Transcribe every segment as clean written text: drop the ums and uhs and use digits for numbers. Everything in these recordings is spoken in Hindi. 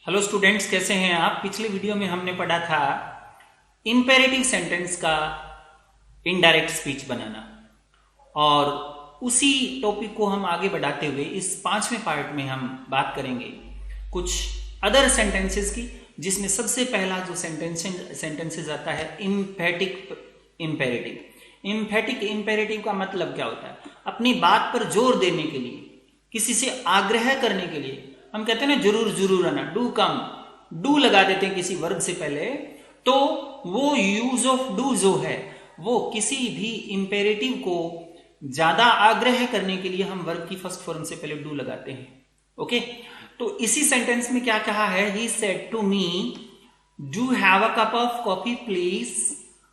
हेलो स्टूडेंट्स, कैसे हैं आप। पिछले वीडियो में हमने पढ़ा था इंपेरेटिव सेंटेंस का इनडायरेक्ट स्पीच बनाना, और उसी टॉपिक को हम आगे बढ़ाते हुए इस 5वें पार्ट में हम बात करेंगे कुछ अदर सेंटेंसेस की, जिसमें सबसे पहला जो सेंटेंसेस आता है इम्फेटिक इम्पेरेटिव। इम्फेटिक इम्पेरेटिव का मतलब क्या होता है? अपनी बात पर जोर देने के लिए, किसी से आग्रह करने के लिए हम कहते हैं ना, जरूर जरूर आना, डू कम, डू लगा देते हैं किसी वर्ब से पहले, तो वो यूज ऑफ डू जो है वो किसी भी इंपेरेटिव को ज्यादा आग्रह करने के लिए हम वर्ब की फर्स्ट फॉर्म से पहले डू लगाते हैं। ओके, तो इसी सेंटेंस में क्या कहा है? He said to me do have a cup of coffee please.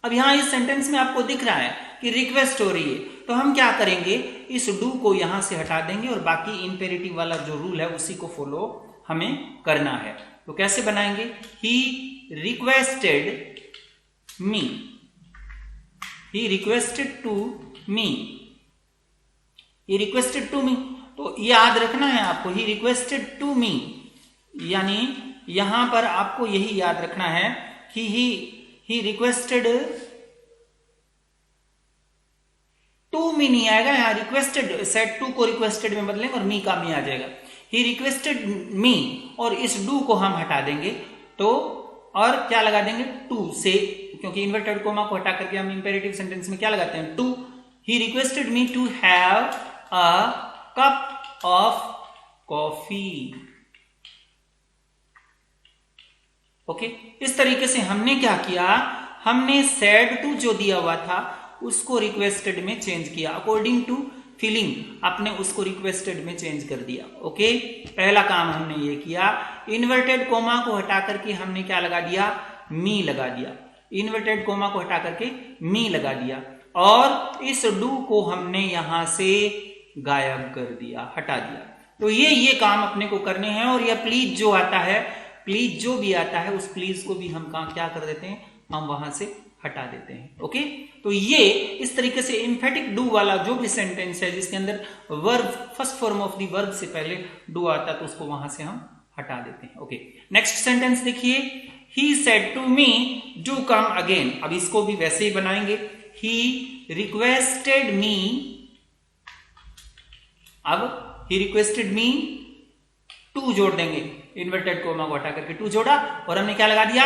अब यहां इस सेंटेंस में आपको दिख रहा है कि रिक्वेस्ट हो रही है, तो हम क्या करेंगे, इस डू को यहां से हटा देंगे और बाकी इंपेरेटिव वाला जो रूल है उसी को फॉलो हमें करना है। तो कैसे बनाएंगे? He requested me, he requested to me, he requested to me. तो याद रखना है आपको, ही रिक्वेस्टेड टू मी, यानी यहां पर आपको यही याद रखना है कि ही रिक्वेस्टेड टू मी नहीं आएगा, यहां रिक्वेस्टेड, सेड टू को रिक्वेस्टेड में बदलेंगे और मी का मी आ जाएगा। ही रिक्वेस्टेड मी, और इस डू को हम हटा देंगे, तो और क्या लगा देंगे? टू से, क्योंकि इन्वर्टेड कोमा को हटा करके हम इंपेरेटिव सेंटेंस में क्या लगाते हैं? To. He requested me to have a cup of coffee. Okay, इस तरीके से हमने क्या किया, हमने सेड टू जो दिया हुआ था उसको रिक्वेस्टेड में चेंज किया, अकॉर्डिंग टू फीलिंग आपने उसको रिक्वेस्टेड में चेंज कर दिया। ओके, पहला काम हमने ये किया। इन्वर्टेड कोमा को हटा करके हमने क्या लगा दिया? मी लगा दिया। इन्वर्टेड कोमा को हटा करके मी लगा दिया, और इस डू को हमने यहां से गायब कर दिया, हटा दिया। तो ये काम अपने को करने हैं। और यह प्लीज जो आता है, प्लीज जो भी आता है, उस प्लीज को भी हम क्या कर देते हैं, हम वहां से हटा देते हैं। ओके, तो ये इस तरीके से एम्फेटिक डू वाला जो भी सेंटेंस है जिसके अंदर verb first form of the verb से पहले डू आता है, तो उसको वहां से हम हटा देते हैं। ओके, नेक्स्ट सेंटेंस देखिए, he said to me do come again. अब इसको भी वैसे ही बनाएंगे, ही रिक्वेस्टेड मी, अब ही रिक्वेस्टेड मी, टू जोड़ देंगे, इन्वर्टेड कोमा को हटा करके टू जोड़ा, और हमने क्या लगा दिया?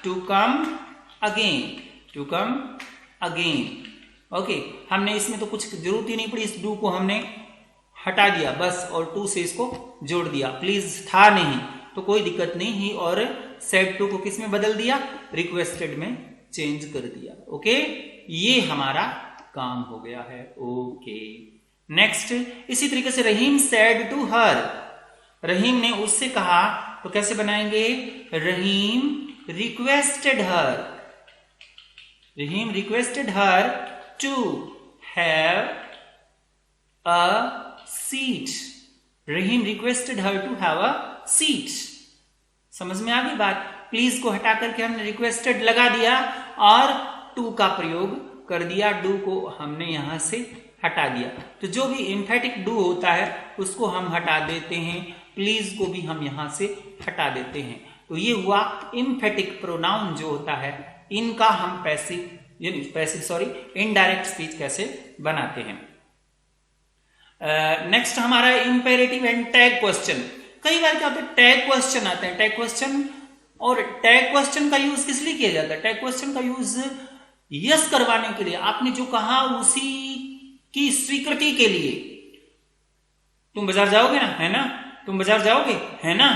To come again, to come again. Okay, हमने इसमें तो कुछ जरूरत ही नहीं पड़ी, इस डू को हमने हटा दिया बस, और टू से इसको जोड़ दिया। प्लीज था नहीं तो कोई दिक्कत नहीं, ही और सेड टू को किस में बदल दिया? रिक्वेस्टेड में चेंज कर दिया। ओके, ये हमारा काम हो गया है। ओके, नेक्स्ट इसी तरीके से रहीम सेड टू हर, रहीम ने उससे कहा, तो कैसे बनाएंगे? Rahim requested her, Rahim requested her to have a seat, Rahim requested her to have a seat. समझ में आ गई बात? प्लीज को हटा करके हमने रिक्वेस्टेड लगा दिया और टू का प्रयोग कर दिया, डू को हमने यहां से हटा दिया। तो जो भी एम्फेटिक डू होता है उसको हम हटा देते हैं, प्लीज को भी हम यहां से हटा देते हैं। तो ये हुआ एम्फेटिक प्रोनाउन जो होता है, इनका हम इनडायरेक्ट स्पीच कैसे बनाते हैं। नेक्स्ट हमारा इंपेरेटिव एंड टैग क्वेश्चन। कई बार क्या होता है, टैग क्वेश्चन आते हैं, टैग क्वेश्चन, और टैग क्वेश्चन का यूज किस लिए किया जाता है? टैग क्वेश्चन का यूज यस करवाने के लिए, आपने जो कहा उसी की स्वीकृति के लिए। तुम बाजार जाओगे ना, है ना? तुम बाजार जाओगे, है ना?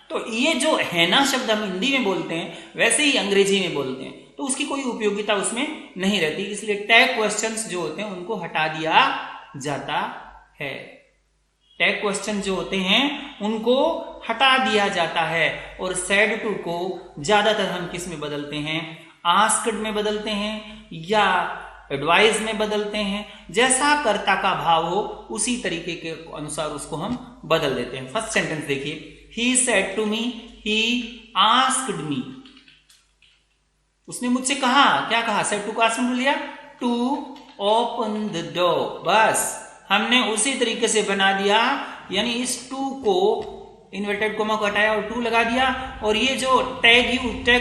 तो ये जो है ना शब्द हम हिंदी में बोलते हैं, वैसे ही अंग्रेजी में बोलते हैं, तो उसकी कोई उपयोगिता उसमें नहीं रहती, इसलिए टैग क्वेश्चंस जो होते हैं उनको हटा दिया जाता है। टैग क्वेश्चन जो होते हैं उनको हटा दिया जाता है, और सेड टू को ज्यादातर हम किस में बदलते हैं? आस्क्ड में बदलते हैं या एडवाइज में बदलते हैं। जैसा कर्ता का भाव हो उसी तरीके के अनुसार उसको हम बदल देते हैं। फर्स्ट सेंटेंस देखिए, he said to me, he asked me, उसने मुझसे कहा, क्या कहा? सेड टू को आस्क्ड में लिया, टू ओपन द डोर। बस हमने उसी तरीके से बना दिया, यानी इस टू को इन्वर्टेड कोमा को हटाया और टू लगा दिया, और ये जो टैग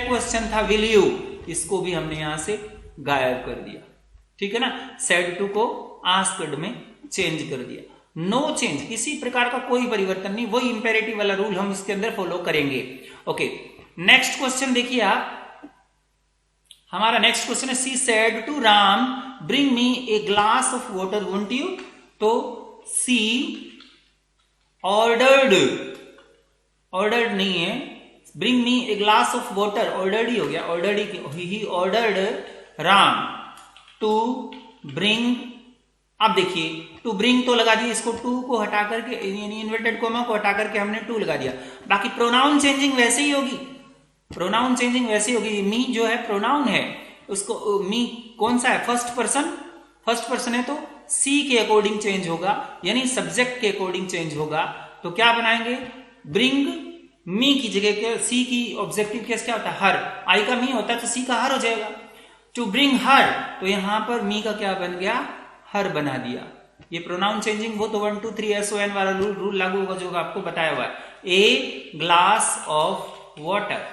क्वेश्चन था विल यू, इसको भी हमने यहां से गायब कर दिया। ठीक है ना, सेड टू को आस्क्ड में चेंज कर दिया। नो चेंज, किसी प्रकार का कोई परिवर्तन नहीं, वही इंपेरेटिव वाला रूल हम इसके अंदर फॉलो करेंगे। ओके, नेक्स्ट क्वेश्चन देखिए आप, हमारा नेक्स्ट क्वेश्चन है she said to Ram bring me a glass of water won't you. तो सी ऑर्डर्ड नहीं है, bring me a glass of water ordered ही हो गया, he ordered Ram to bring. अब देखिए टू ब्रिंग तो लगा दिया, इसको टू को हटा करके यानी इन्वर्टेड कोमा को हटा करके हमने टू लगा दिया। बाकी प्रोनाउन चेंजिंग वैसे ही होगी, प्रोनाउन चेंजिंग वैसे होगी। मी जो है प्रोनाउन है, उसको मी कौन सा है, फर्स्ट पर्सन है, तो सी के अकॉर्डिंग चेंज होगा, यानी सब्जेक्ट के अकॉर्डिंग चेंज होगा। तो क्या बनाएंगे, ब्रिंग मी की जगह के सी की ऑब्जेक्टिव केस क्या होता है, हर। आई का मी होता है तो सी का हर हो जाएगा। टू ब्रिंग हर, तो यहां पर मी का क्या बन गया, हर बना दिया। ये प्रोनाउन चेंजिंग वो तो 1 2 3 SON वाला रूल लागू होगा जो आपको बताया हुआ है, ए ग्लास ऑफ वाटर।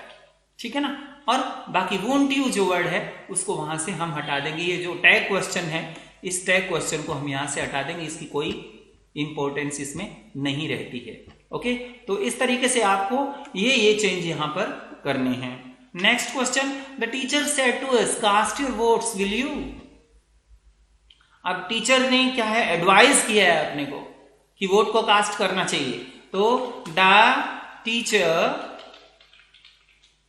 ठीक है ना, और बाकी वोंट यू जो वर्ड है उसको वहां से हम हटा देंगे। ये जो टैग क्वेश्चन है, इस टैग क्वेश्चन को हम यहां से हटा देंगे, इसकी कोई इंपॉर्टेंस इसमें नहीं रहती है। ओके, तो इस तरीके से आपको ये चेंज यहां पर करने हैं। Next question, the teacher said to us cast your votes will you. अब टीचर ने क्या है, एडवाइज किया है अपने को कि वोट को कास्ट करना चाहिए। तो the teacher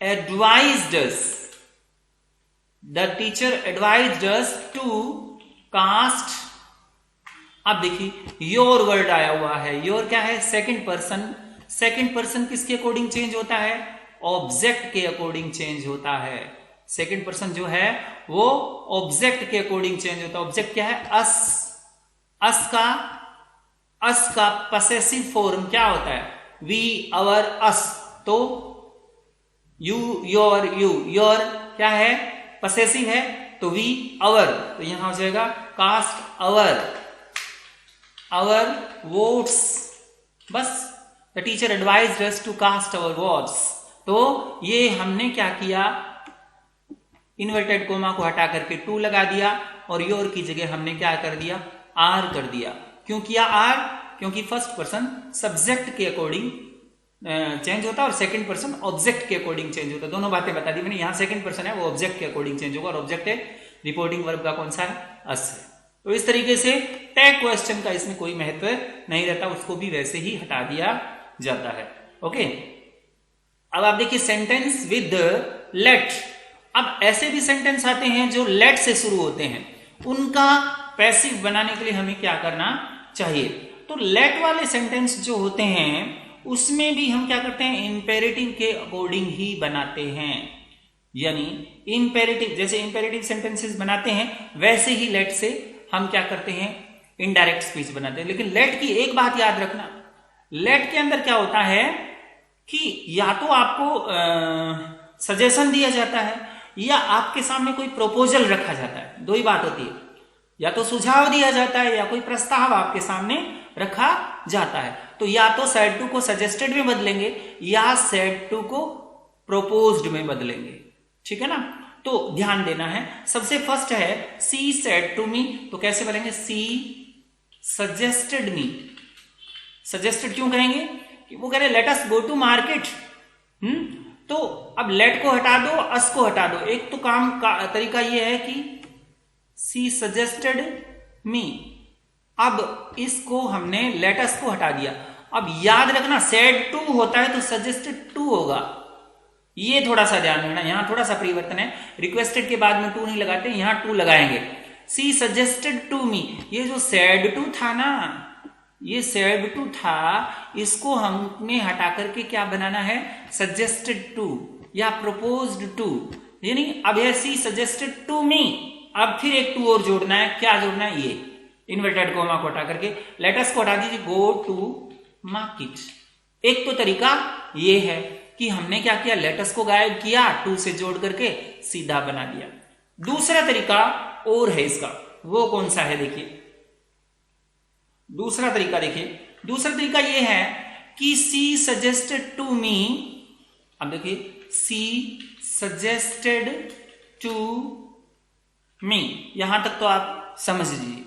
advised us to cast। अब देखिए योर वर्ड आया हुआ है, योर क्या है, सेकंड पर्सन किसके अकॉर्डिंग चेंज होता है, ऑब्जेक्ट के अकॉर्डिंग चेंज होता है। सेकंड पर्सन जो है वो ऑब्जेक्ट के अकॉर्डिंग चेंज होता है। ऑब्जेक्ट क्या है, अस का पसेसिव फॉर्म क्या होता है, वी, अवर, अस। तो यू, योर क्या है, पसेसिव है, तो वी, अवर, तो यहां हो जाएगा कास्ट अवर वोट्स। बस, the teacher advised us to cast our votes. तो ये हमने क्या किया, इन्वर्टेड कोमा को हटा करके टू लगा दिया, और योर की जगह हमने क्या कर दिया, आर कर दिया। क्यों किया आर, क्योंकि फर्स्ट पर्सन सब्जेक्ट के अकॉर्डिंग चेंज होता है और सेकंड पर्सन ऑब्जेक्ट के अकॉर्डिंग चेंज होता है। दोनों बातें बता दी मैंने, यहां सेकंड पर्सन है वो ऑब्जेक्ट के अकॉर्डिंग चेंज होगा, और ऑब्जेक्ट है रिपोर्टिंग वर्ब का कौन सा है, अस है। तो इस तरीके से टैग क्वेश्चन का इसमें कोई महत्व नहीं रहता, उसको भी वैसे ही हटा दिया जाता है। ओके, अब आप देखिए सेंटेंस विद लेट। अब ऐसे भी सेंटेंस आते हैं जो लेट से शुरू होते हैं, उनका पैसिव बनाने के लिए हमें क्या करना चाहिए। तो लेट वाले सेंटेंस जो होते हैं उसमें भी हम क्या करते हैं, इंपेरेटिव के अकॉर्डिंग ही बनाते हैं। यानी इंपेरेटिव, जैसे इंपेरेटिव सेंटेंसेस बनाते हैं वैसे ही लेट से हम क्या करते हैं, इनडायरेक्ट स्पीच बनाते हैं। लेकिन लेट की एक बात याद रखना, लेट के अंदर क्या होता है कि या तो आपको सजेशन दिया जाता है या आपके सामने कोई प्रपोजल रखा जाता है। दो ही बात होती है, या तो सुझाव दिया जाता है या कोई प्रस्ताव आपके सामने रखा जाता है। तो या तो सेड टू को सजेस्टेड में बदलेंगे या सेड टू को प्रोपोज्ड में बदलेंगे। ठीक है ना, तो ध्यान देना है। सबसे फर्स्ट है सी सेड टू मी, तो कैसे बोलेंगे, सी सजेस्टेड मी। सजेस्टेड क्यों कहेंगे, कि वो कह रहे let us go to market. तो अब लेट को हटा दो, अस को हटा दो। एक तो काम का तरीका यह है कि सी सजेस्टेड मी, अब इसको हमने लेट अस को हटा दिया। अब याद रखना सेड टू होता है तो सजेस्टेड टू होगा, ये थोड़ा सा ध्यान रखना। यहां थोड़ा सा परिवर्तन है, रिक्वेस्टेड के बाद में टू नहीं लगाते, यहां टू लगाएंगे। सी सजेस्टेड टू मी, ये जो सेड टू था ना, ये सेड टू था, इसको हमने हटा करके क्या बनाना है, सजेस्टेड टू या प्रपोज्ड टू। यानी अब यह सी सजेस्टेड टू मी, अब फिर एक टू और जोड़ना है। क्या जोड़ना है, ये इन्वर्टेड कोमा को हटा करके लेटस को हटा दीजिए, गो टू मार्केट। एक तो तरीका ये है कि हमने क्या किया, लेटस को गायब किया, टू से जोड़ करके सीधा बना दिया। दूसरा तरीका और है इसका, वो कौन सा है देखिए, दूसरा तरीका देखिए। दूसरा तरीका ये है कि सी सजेस्टेड टू मी, अब देखिए सी सजेस्टेड टू मी, यहां तक तो आप समझ लीजिए।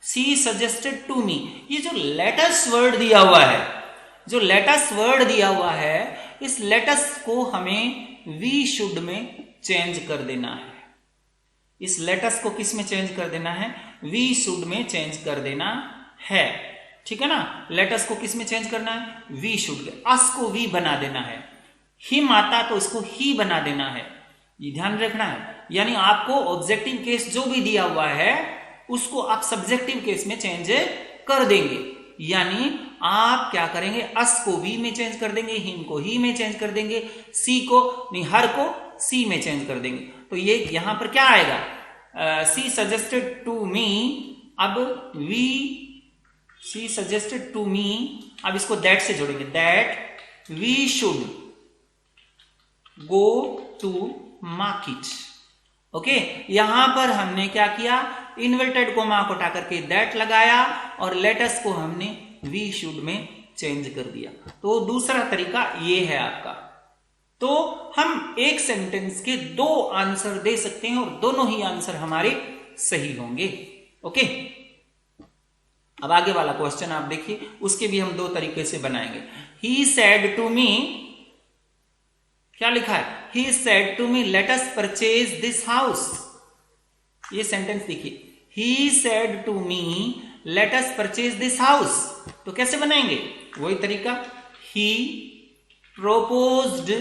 सी सजेस्टेड टू मी, ये जो लेटेस्ट वर्ड दिया हुआ है, जो लेटेस्ट वर्ड दिया हुआ है, इस लेटेस्ट को हमें वी शुड में चेंज कर देना है। इस लेटेस्ट को किस में चेंज कर देना है? वी शुड में चेंज कर देना है, ठीक है ना। लेटेस्ट को किस में चेंज करना है? We should. अस को वी बना देना है। हिम आता तो उसको ही बना देना है, ये ध्यान रखना है। यानी आपको ऑब्जेक्टिव केस जो भी दिया हुआ है उसको आप सब्जेक्टिव केस में चेंज कर देंगे। यानी आप क्या करेंगे? अस को वी में चेंज कर देंगे, हिम को ही में चेंज कर देंगे, सी को नहीं, हर को सी में चेंज कर देंगे। तो ये यहां पर क्या आएगा? सी सजेस्टेड टू मी, अब we, she suggested to me, अब इसको दैट से जोड़ेंगे, that we should go to market. Okay, यहां पर हमने क्या किया? इन्वर्टेड कोमा को हटा करके दैट लगाया और लेटेस्ट को हमने वी शुड में चेंज कर दिया। तो दूसरा तरीका ये है आपका। तो हम एक सेंटेंस के दो आंसर दे सकते हैं और दोनों ही आंसर हमारे सही होंगे। ओके, अब आगे वाला क्वेश्चन आप देखिए, उसके भी हम दो तरीके से बनाएंगे। ही सेड टू मी, क्या लिखा है? He said to me let us purchase this house. ये सेंटेंस देखिए, he said to me let us purchase this house. तो कैसे बनाएंगे? वही तरीका, ही प्रोपोज्ड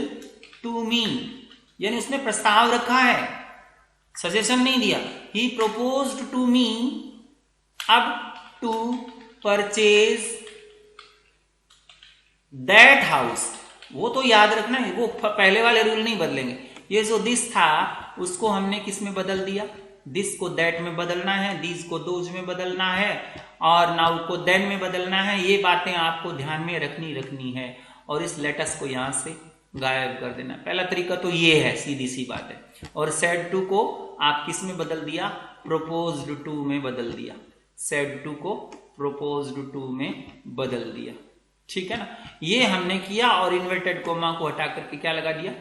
टू मी, यानी उसने प्रस्ताव रखा है, सजेशन नहीं दिया। ही प्रोपोज्ड टू मी, अब टू परचेज दैट हाउस, वो तो याद रखना है, वो पहले वाले रूल नहीं बदलेंगे। ये जो दिस था उसको हमने किस में बदल दिया? दिस को दैट में बदलना है, दीज को दोज में बदलना है, और नाउ को देन में बदलना है। ये बातें आपको ध्यान में रखनी है, और इस लेटेस्ट को यहां से गायब कर देना। पहला तरीका तो ये है, सीधी सी बात है। और सेड टू को आप किस में बदल दिया? प्रोपोज्ड टू में बदल दिया। सेड टू को प्रोपोज्ड टू में बदल दिया, ठीक है ना। ये हमने किया, और इन्वर्टेड कोमा को हटा करके क्या लगा दिया?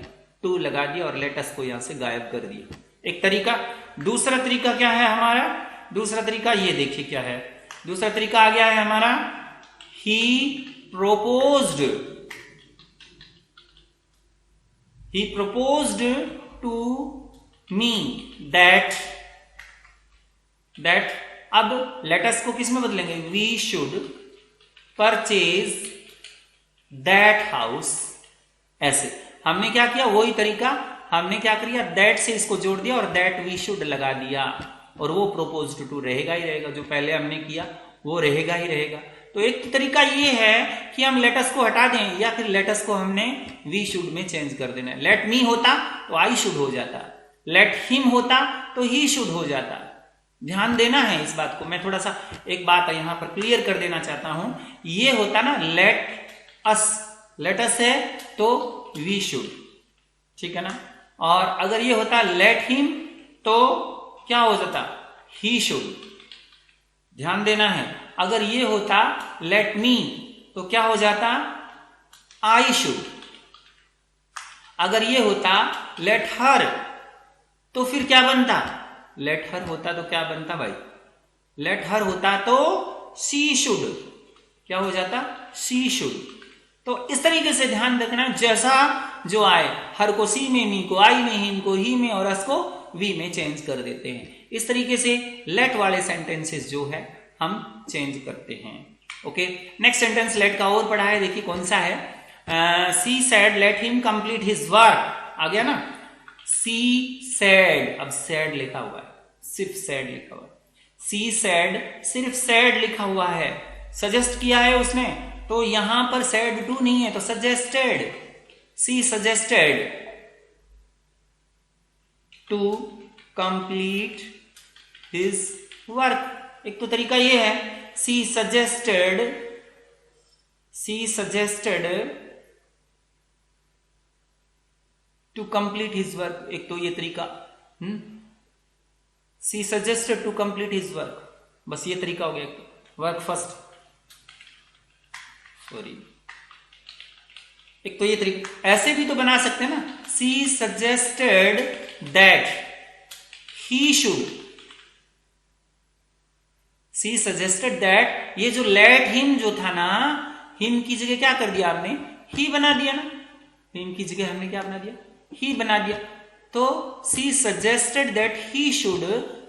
टू लगा दिया, और लेटेस्ट को यहां से गायब कर दिया। एक तरीका। दूसरा तरीका क्या है हमारा? दूसरा तरीका ये देखिए क्या है। दूसरा तरीका आ गया है हमारा, he proposed to me that अब लेटेस्ट को किस में बदलेंगे? We should purchase that house. ऐसे हमने क्या किया? वही तरीका हमने क्या किया? दैट से इसको जोड़ दिया और दैट वी शुड लगा दिया, और वो प्रोपोज्ड टू रहेगा ही रहेगा। जो पहले हमने किया वो रहेगा ही रहेगा। तो एक तरीका ये है कि हम लेटेस्ट को हटा दें, या फिर लेटेस्ट को हमने वी शुड में चेंज कर देना है। लेट मी होता तो आई शुड हो जाता, लेट हिम होता तो ही शुड हो जाता। ध्यान देना है इस बात को। मैं थोड़ा सा एक बात यहां पर क्लियर कर देना चाहता हूं। ये होता ना लेट अस है तो वी शुड, ठीक है ना। और अगर ये होता लेट हिम तो क्या हो जाता? He should. ध्यान देना है। अगर ये होता लेट मी तो क्या हो जाता? I should. अगर ये होता लेट हर तो फिर क्या बनता? लेट हर होता तो क्या बनता भाई? लेट हर होता तो शी शुड। क्या हो जाता? She should. तो इस तरीके से ध्यान रखना, जैसा जो आए, हर को सी में, मी को आई में, हिम को ही में, और अस को वी में चेंज कर देते हैं। इस तरीके से लेट वाले सेंटेंसेस जो है हम चेंज करते हैं। ओके, नेक्स्ट सेंटेंस लेट का और पढ़ा है, देखिए कौन सा है। She said let him complete his work. आ गया ना। सी सेड, अब सेड लिखा हुआ है, सिर्फ सेड लिखा हुआ है। सी सेड, सिर्फ सेड लिखा हुआ है। सजेस्ट किया है उसने, तो यहां पर सेड टू नहीं है तो suggested. She suggested to complete his work. एक तो तरीका ये है, she suggested to complete his work. एक तो ये तरीका, she suggested to complete his work, बस ये तरीका हो गया। वर्क फर्स्ट, सॉरी, एक तो ये तरीका, ऐसे भी तो बना सकते हैं ना, she suggested that he should, she suggested that, ये जो लेट हिम जो था ना, हिम की जगह क्या कर दिया आपने, ही बना दिया ना, हिम की जगह हमने क्या बना दिया, ही बना दिया। तो she suggested that he should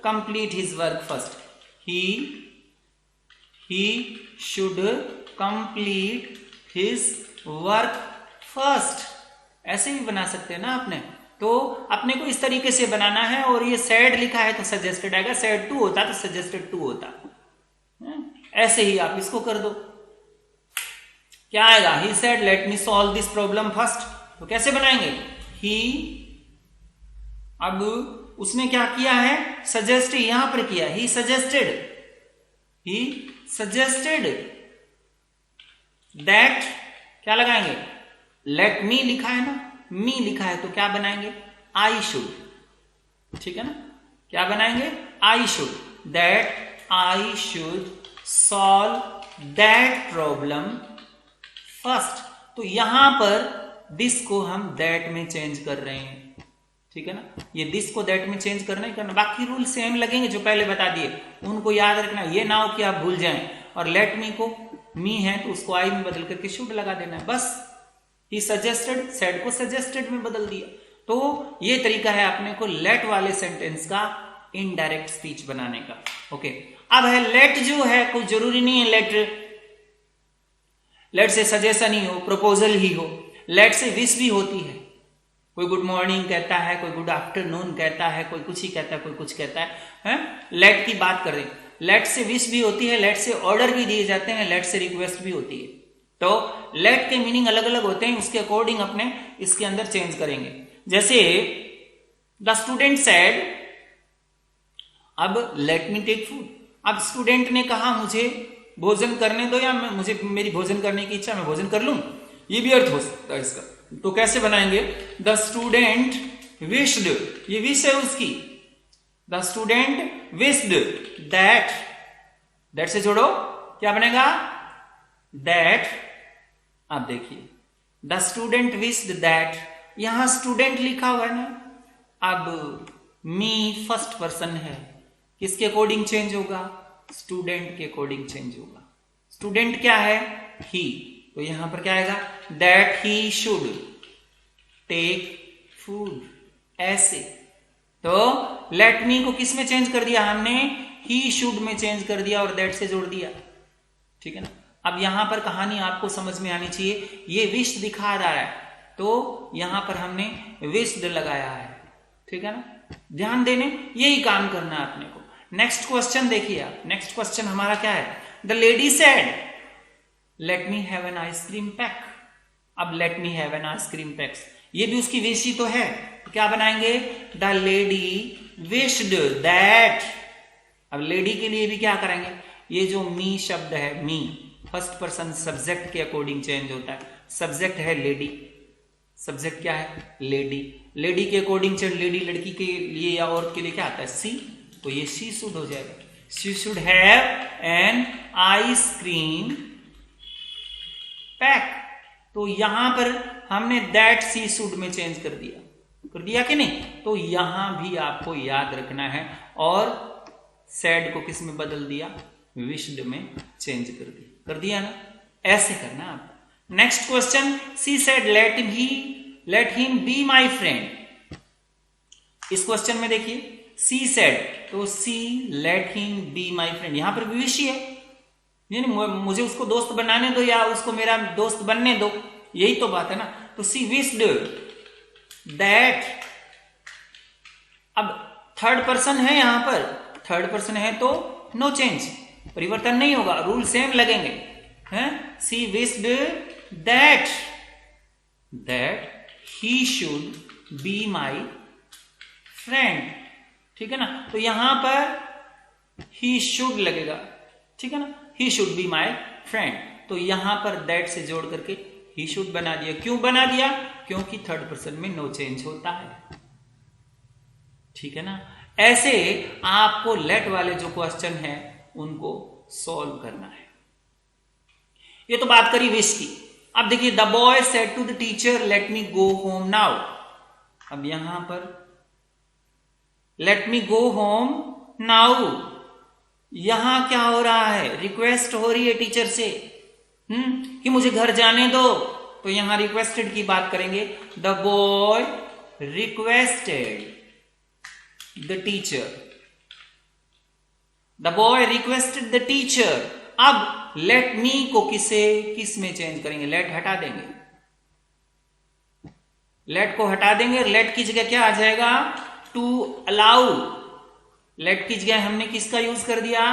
complete his work first, he should complete his work first, ऐसे भी बना सकते हैं ना आपने। तो अपने को इस तरीके से बनाना है, और ये सैड लिखा है तो सजेस्टेड आएगा, सैड टू होता तो सजेस्टेड टू होता, ऐसे ही आप इसको कर दो। क्या आएगा, he said let me solve this problem first, तो कैसे बनाएंगे, ही, अब उसने क्या किया है, सजेस्ट यहां पर किया, ही सजेस्टेड दैट, क्या लगाएंगे, लेट मी लिखा है ना, मी लिखा है तो क्या बनाएंगे, आई शुड, ठीक है ना, क्या बनाएंगे, I should, that I should solve that problem first. तो यहां पर दिस को हम दैट में चेंज कर रहे हैं, ठीक है ना, ये दिस को दैट में चेंज करना ही करना, बाकी रूल सेम लगेंगे जो पहले बता दिए, उनको याद रखना, ये ना हो कि आप भूल जाएं। और लेट मी को मी है तो उसको आई में बदल करके शुड लगा देना है, बस। ही सजेस्टेड, सेड को सजेस्टेड में बदल दिया। तो ये तरीका है अपने को लेट वाले सेंटेंस का इनडायरेक्ट स्पीच बनाने का। ओके, अब है लेट, जो है कोई जरूरी नहीं है लेट से सजेशन ही हो, प्रपोजल ही हो, लेट से विश भी होती है, कोई गुड मॉर्निंग कहता है, कोई गुड आफ्टरनून कहता है, कोई कुछ ही कहता है, कोई कुछ कहता है? लेट की बात कर रहे हैं, लेट से विश भी होती है, लेट से ऑर्डर भी दिए जाते हैं, लेट से रिक्वेस्ट भी होती है। तो लेट के मीनिंग अलग अलग होते हैं, उसके अकॉर्डिंग अपने इसके अंदर चेंज करेंगे। जैसे द स्टूडेंट सेड, अब लेट मी टेक फूड, अब स्टूडेंट ने कहा मुझे भोजन करने दो, या मुझे मेरी भोजन करने की इच्छा, मैं भोजन कर लूं, ये भी अर्थ हो सकता है इसका। तो कैसे बनाएंगे, द स्टूडेंट विश्ड, ये विश है उसकी, द स्टूडेंट विश्ड दैट से जोड़ो, क्या बनेगा, दैट। अब देखिए, द स्टूडेंट विश्ड दैट, यहां स्टूडेंट लिखा हुआ है ना, अब मी फर्स्ट पर्सन है, किसके अकॉर्डिंग चेंज होगा, स्टूडेंट के अकॉर्डिंग चेंज होगा। स्टूडेंट क्या है, ही, तो यहां पर क्या आएगा, that he should take food, ऐसे। तो लेट मी को किस में चेंज कर दिया हमने, ही शुड में चेंज कर दिया और दैट से जोड़ दिया, ठीक है ना। अब यहां पर कहानी आपको समझ में आनी चाहिए, ये विश्ड दिखा रहा है तो यहां पर हमने विश्ड लगाया है, ठीक है ना, ध्यान देने, यही काम करना है अपने को। नेक्स्ट क्वेश्चन देखिए आप, नेक्स्ट क्वेश्चन हमारा क्या है, the lady said let me have an ice cream pack. अब let me have an ice cream packs, ये भी उसकी विश ही तो है, तो क्या बनाएंगे, द लेडी विश्ड दैट। अब लेडी के लिए भी क्या करेंगे, ये जो मी शब्द है, मी फर्स्ट पर्सन सब्जेक्ट के अकॉर्डिंग चेंज होता है, सब्जेक्ट है लेडी, सब्जेक्ट क्या है, लेडी, लेडी के अकॉर्डिंग चेंज, लेडी लड़की के लिए या औरत के लिए क्या आता है, सी, तो ये शी शुड हो जाएगा, she should have an ice cream pack. तो यहां पर हमने दैट सी शुड में चेंज कर दिया कि नहीं, तो यहां भी आपको याद रखना है, और सैड को किस में बदल दिया, विश्ड में चेंज कर दिया ना, ऐसे करना आप। Next question, she said let him be my friend. इस क्वेश्चन में देखिए, सी सेड, तो she let him be my friend, यहां पर भी विश है, मुझे उसको दोस्त बनाने दो या उसको मेरा दोस्त बनने दो, यही तो बात है ना। तो सी विश्ड दैट, अब थर्ड पर्सन है, यहां पर थर्ड पर्सन है तो नो चेंज, परिवर्तन नहीं होगा, रूल सेम लगेंगे, हैं। She wished that he should be my friend, ठीक है ना। तो यहां पर ही शुड लगेगा, ठीक है ना, ही शुड बी माई फ्रेंड, तो यहां पर दैट से जोड़ करके ही शुड बना दिया। क्यों बना दिया, क्योंकि थर्ड पर्सन में नो चेंज होता है, ठीक है ना। ऐसे आपको लेट वाले जो क्वेश्चन है उनको सॉल्व करना है। ये तो बात करी विश की। अब देखिए, the boy said to the teacher let me go home now. अब यहां पर let me go home now, यहां क्या हो रहा है, रिक्वेस्ट हो रही है टीचर से कि मुझे घर जाने दो। तो यहां रिक्वेस्टेड की बात करेंगे, the boy requested the teacher, the boy requested the teacher. अब लेट मी को किस में चेंज करेंगे, लेट हटा देंगे, लेट को हटा देंगे, लेट की जगह क्या आ जाएगा, टू अलाउ। लेट की जगह हमने किसका यूज कर दिया,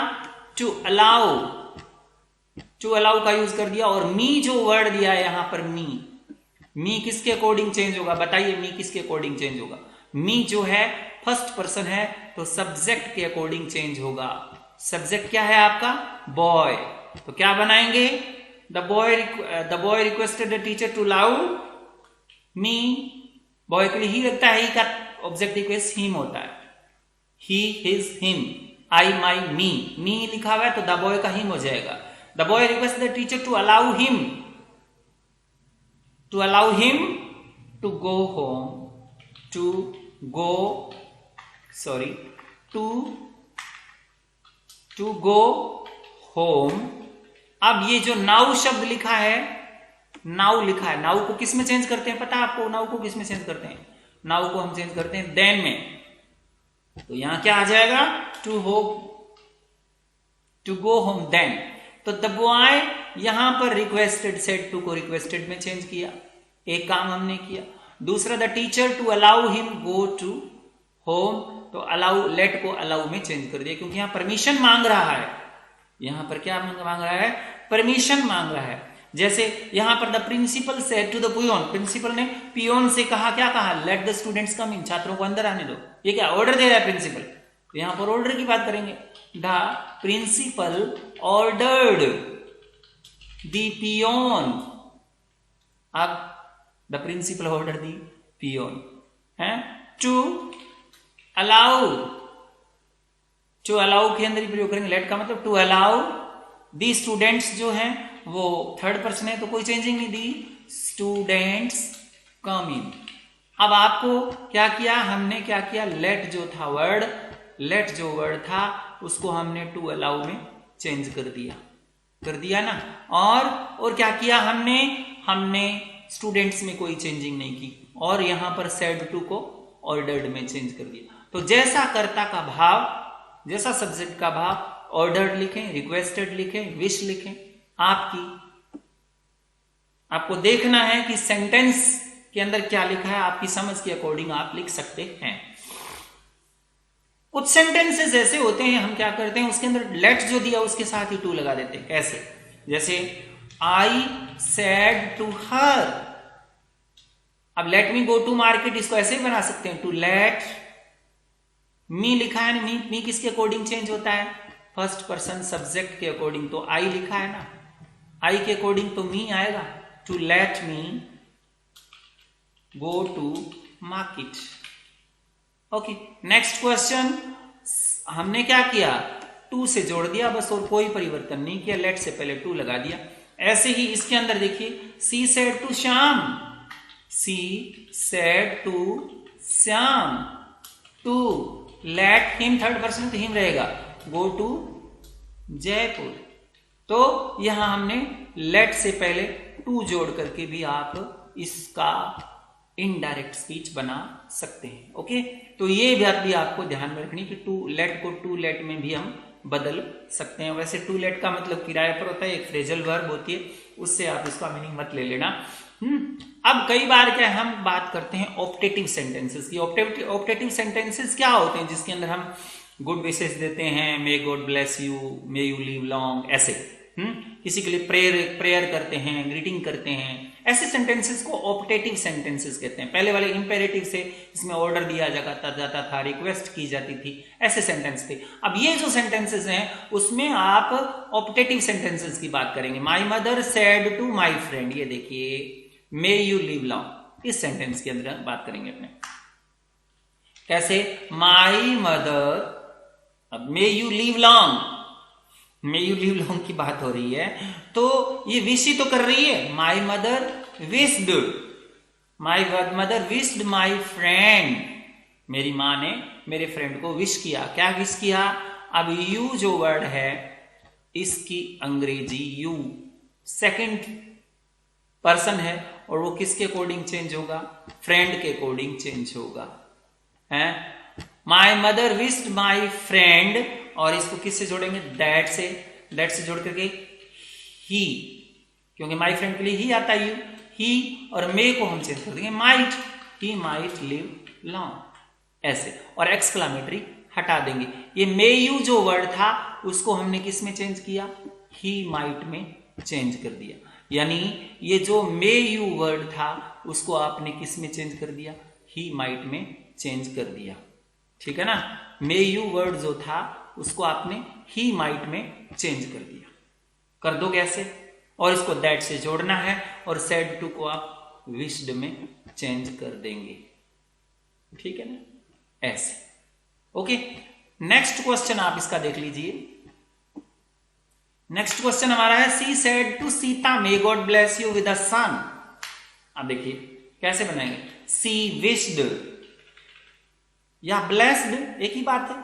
टू अलाउ, टू अलाउ का यूज कर दिया। और मी जो वर्ड दिया है यहां पर, मी किसके अकॉर्डिंग चेंज होगा, बताइए मी किसके अकॉर्डिंग चेंज होगा। मी जो है फर्स्ट पर्सन है तो सब्जेक्ट के अकॉर्डिंग चेंज होगा। सब्जेक्ट क्या है आपका, बॉय, तो क्या बनाएंगे, the boy requested the teacher to allow me. Boy के लिए ही लगता है, ही का ऑब्जेक्ट रिक्वेस्ट हिम होता है, ही हिज हिम, आई माई मी लिखा हुआ है तो द बॉय का हिम हो जाएगा। The boy request the teacher to allow him to go home, to go home. अब ये जो नाउ शब्द लिखा है, नाउ को किस में चेंज करते हैं, पता है आपको, नाउ को किस में चेंज करते हैं, नाउ को हम चेंज करते हैं देन में। तो यहां क्या आ जाएगा, टू गो होम देन। तो द बॉय यहां पर रिक्वेस्टेड, सेड टू को रिक्वेस्टेड में चेंज किया, एक काम हमने किया। दूसरा, the teacher to allow him go to home, तो अलाउ, लेट को अलाउ में चेंज कर दिया, क्योंकि यहां परमिशन मांग रहा है। यहां पर क्या मांग रहा है, परमिशन मांग रहा है। जैसे यहां पर the principal said to the peon, principal ने पियोन से कहा, क्या कहा, let the students come in, छात्रों को अंदर आने दो। ये क्या ऑर्डर दे रहा है प्रिंसिपल, तो यहां पर ऑर्डर की बात करेंगे, the principal ordered the peon. अब the principal order the peon है टू अलाउ, के अंदर ही प्रयोग करेंगे, लेट का मतलब टू अलाउ दी स्टूडेंट्स जो हैं वो थर्ड पर्सन है तो कोई चेंजिंग नहीं, दी स्टूडेंट्स कम इन। अब आपको क्या किया, हमने क्या किया, लेट जो वर्ड था उसको हमने टू अलाउ में चेंज कर दिया ना। और क्या किया हमने स्टूडेंट्स में कोई चेंजिंग नहीं की, और यहां पर सेड टू को ऑर्डर्ड में चेंज कर दिया। तो जैसा कर्ता का भाव, जैसा सब्जेक्ट का भाव, ऑर्डर्ड लिखें, रिक्वेस्टेड लिखें, विश लिखें, आपको देखना है कि सेंटेंस के अंदर क्या लिखा है, आपकी समझ के अकॉर्डिंग आप लिख सकते हैं। कुछ सेंटेंसेस ऐसे होते हैं, हम क्या करते हैं, उसके अंदर लेट जो दिया उसके साथ ही टू लगा देते हैं। कैसे, जैसे आई सेड टू हर। अब let me go to market, इसको ऐसे ही बना सकते हैं, टू लेट मी लिखा है ना, मी किसके अकॉर्डिंग चेंज होता है, फर्स्ट पर्सन सब्जेक्ट के अकॉर्डिंग। तो आई लिखा है ना, आई के अकॉर्डिंग तो मी आएगा, to let me go to market. Okay, next question, हमने क्या किया, टू से जोड़ दिया बस, और कोई परिवर्तन नहीं किया, लेट से पहले टू लगा दिया। ऐसे ही इसके अंदर देखिए, she said to Shyam, she said to Shyam, to let him, third person तो हिम रहेगा, गो टू जयपुर। तो यहां हमने लेट से पहले टू जोड़ करके भी आप इसका इनडायरेक्ट स्पीच बना सकते हैं। ओके, तो ये बात भी आपको ध्यान में रखनी कि टू लेट को टू लेट में भी हम बदल सकते हैं। वैसे टू लेट का मतलब किराए पर होता है, एक फ्रेजल वर्ब होती है, उससे आप इसका मीनिंग मत ले लेना। अब कई बार क्या हम बात करते हैं ऑप्टेटिव सेंटेंसेस की। ऑप्टेटिव सेंटेंसेस क्या होते हैं, जिसके अंदर हम गुड विशेष देते हैं, मे God bless you, may you live long, ऐसे किसी के लिए प्रेयर करते हैं, ग्रीटिंग करते हैं, ऐसे सेंटेंसेस को ऑप्टेटिव सेंटेंसेस कहते हैं। पहले वाले इंपेरेटिव से इसमें ऑर्डर दिया जाता था, रिक्वेस्ट की जाती थी, ऐसे सेंटेंस थे। अब ये जो सेंटेंसेस हैं उसमें आप ऑप्टेटिव सेंटेंसेस की बात करेंगे। My mother said to my friend, ये देखिए, मे यू लिव लॉन्ग, इस सेंटेंस के अंदर बात करेंगे अपने। कैसे, माई मदर, अब may you live long, may you live long की बात हो रही है, तो ये विश ही तो कर रही है। My mother wished, my mother wished my friend, मेरी माँ ने मेरे फ्रेंड को विश किया। क्या विश किया? अब यू जो वर्ड है इसकी अंग्रेजी यू सेकंड पर्सन है और वो किसके अकॉर्डिंग चेंज होगा? फ्रेंड के अकॉर्डिंग चेंज होगा। है my mother wished my friend, और इसको किससे जोड़ेंगे? दैट से। दैट से जोड़ करके ही, क्योंकि माई फ्रेंड के लिए ही आता है, यू ही, और मे को हम चेंज कर देंगे might, he might live long, ऐसे। और एक्सक्लामेटरी हटा देंगे। ये मे यू जो वर्ड था उसको हमने किस में चेंज किया? ही माइट में चेंज कर दिया। यानी ये जो मे यू वर्ड था उसको आपने किस में चेंज कर दिया? ही माइट में चेंज कर दिया। ठीक है ना? मे यू वर्ड जो था उसको आपने ही माइट में चेंज कर दिया। कर दो कैसे? और इसको दैट से जोड़ना है और सेड टू को आप विश्ड में चेंज कर देंगे। ठीक है ना? ऐसे। ओके, नेक्स्ट क्वेश्चन आप इसका देख लीजिए। नेक्स्ट क्वेश्चन हमारा है she said to Sita may God bless you with a son. अब देखिए कैसे बनाएंगे। सी विश्ड या ब्लेस्ड एक ही बात है,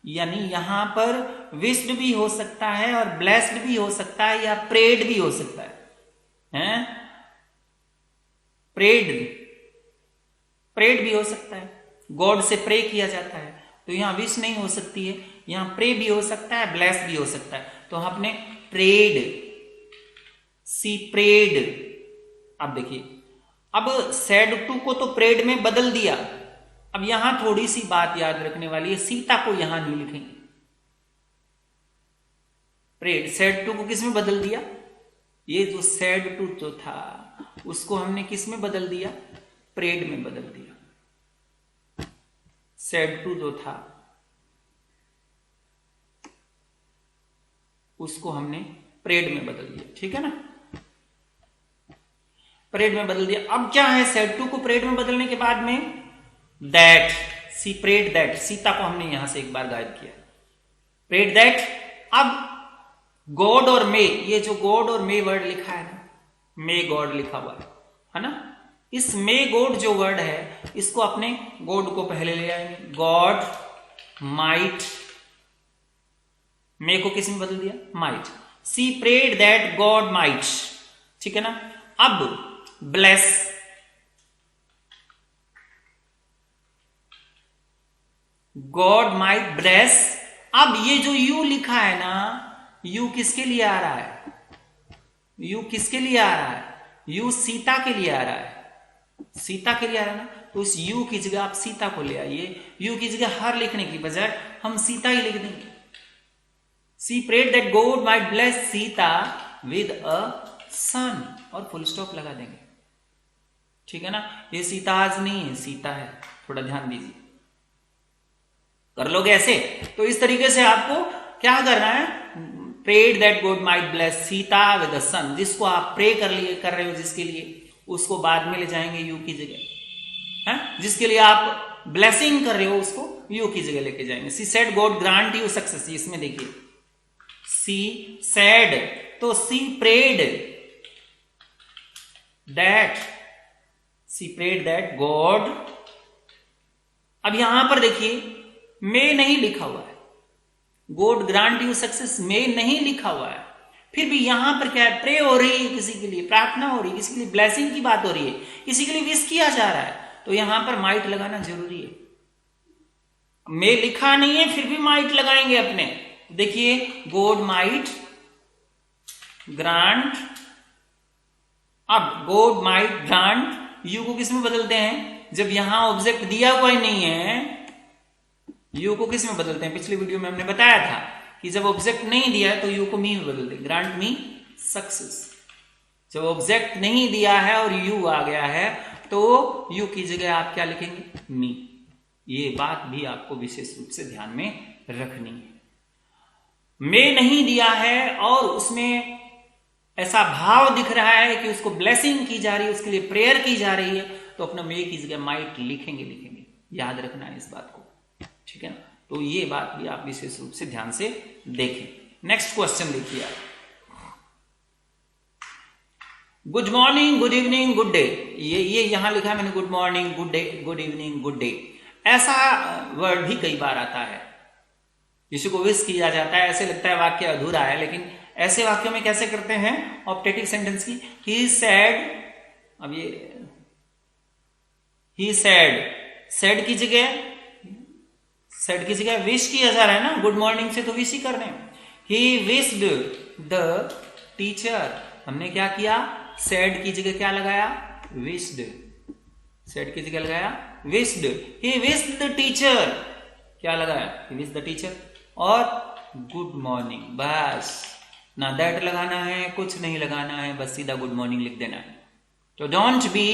यानी यहां पर विश्ड भी हो सकता है और ब्लेस्ड भी हो सकता है या प्रेड भी हो सकता है, हैं? प्रेड भी हो सकता है, गॉड से प्रे किया जाता है, तो यहां विश नहीं हो सकती है, यहां प्रे भी हो सकता है, ब्लेस भी हो सकता है। तो आपने प्रेड, सी प्रेड। अब देखिए, अब सेड टू को तो प्रेड में बदल दिया। अब यहां थोड़ी सी बात याद रखने वाली है, सीता को यहां नहीं लिखेंगे। प्रेड सेड टू को किस में बदल दिया? ये जो सेड टू जो था उसको हमने किस में बदल दिया? प्रेड में बदल दिया। सेड टू जो था उसको हमने प्रेड में बदल दिया। ठीक है ना? प्रेड में बदल दिया। अब क्या है, सेड टू को प्रेड में बदलने के बाद में that, she prayed that, Sita को हमने यहां से एक बार गायब किया, प्रेड दैट। अब गॉड और मे, ये जो गॉड और मे वर्ड लिखा है ना, मे गॉड लिखा हुआ है ना, इस मे गॉड जो वर्ड है इसको अपने गॉड को पहले ले आएंगे। गॉड माइट, मे को किस में बदल दिया? Might. She prayed that God might. ठीक है ना? अब ब्लेस, गॉड माइट ब्लेस। अब ये जो यू लिखा है ना, यू किसके लिए आ रहा है? यू किसके लिए आ रहा है? यू सीता के लिए आ रहा है, सीता के लिए आ रहा है ना, तो इस यू की जगह आप सीता को ले आइए। यू की जगह हर लिखने की बजाय हम सीता ही लिख देंगे। She prayed that God might bless Sita with a son, और फुल स्टॉप लगा देंगे। ठीक है ना? ये सीता आज नहीं है, सीता है, थोड़ा ध्यान दीजिए। कर लोगे ऐसे? तो इस तरीके से आपको क्या करना है, prayed that God might bless Sita with a son, जिसको आप प्रे कर रहे हो जिसके लिए, उसको बाद में ले जाएंगे यू की जगह, है? जिसके लिए आप ब्लेसिंग कर रहे हो उसको यू की जगह लेके जाएंगे। She said God grant you success. इसमें देखिए सी सेड, तो she prayed that, she prayed that God. अब यहां पर देखिए मे नहीं लिखा हुआ है, God grant you success may नहीं लिखा हुआ है, फिर भी यहां पर क्या है, प्रे हो रही है, किसी के लिए प्रार्थना हो रही है, किसी के लिए ब्लेसिंग की बात हो रही है, किसी के लिए विश किया जा रहा है, तो यहां पर माइट लगाना जरूरी है। मे लिखा नहीं है फिर भी माइट लगाएंगे अपने। देखिए गॉड माइट ग्रांट, अब गॉड माइट ग्रांट, यू को किस में बदलते हैं? जब यहां ऑब्जेक्ट दिया हुआ ही नहीं है, यू को किस में बदलते हैं? पिछली वीडियो में हमने बताया था कि जब ऑब्जेक्ट नहीं दिया है तो यू को मी में बदल दें, ग्रांट मी सक्सेस। जब ऑब्जेक्ट नहीं दिया है और यू आ गया है तो यू की जगह आप क्या लिखेंगे? मी। ये बात भी आपको विशेष रूप से ध्यान में रखनी है। मे नहीं दिया है और उसमें ऐसा भाव दिख रहा है कि उसको ब्लेसिंग की जा रही है, उसके लिए प्रेयर की जा रही है, तो अपना मे की जगह माइट लिखेंगे। याद रखना है इस बात को। ठीक है ना? तो ये बात भी आप विशेष रूप से ध्यान से देखें। नेक्स्ट क्वेश्चन देखिए आप, good morning, good evening, good day. ये यहां लिखा है मैंने, good morning, good day, good evening, good day. ऐसा वर्ड भी कई बार आता है, किसी को विश किया जाता है, ऐसे लगता है वाक्य अधूरा है, लेकिन ऐसे वाक्यों में कैसे करते हैं ऑप्टेटिव सेंटेंस की। ही सैड, अब ये ही सैड की जगह विश किया जा रहा है ना, गुड मॉर्निंग से तो विश ही करने। ही विश्ड द टीचर, हमने क्या किया, सैड की जगह क्या लगाया, विश्ड, सैड की जगह लगाया wished. He wished the teacher, क्या लगाया, ही विश्ड द टीचर। और गुड मॉर्निंग, बस ना दैट लगाना है, कुछ नहीं लगाना है, बस सीधा गुड मॉर्निंग लिख देना है। तो डोंट बी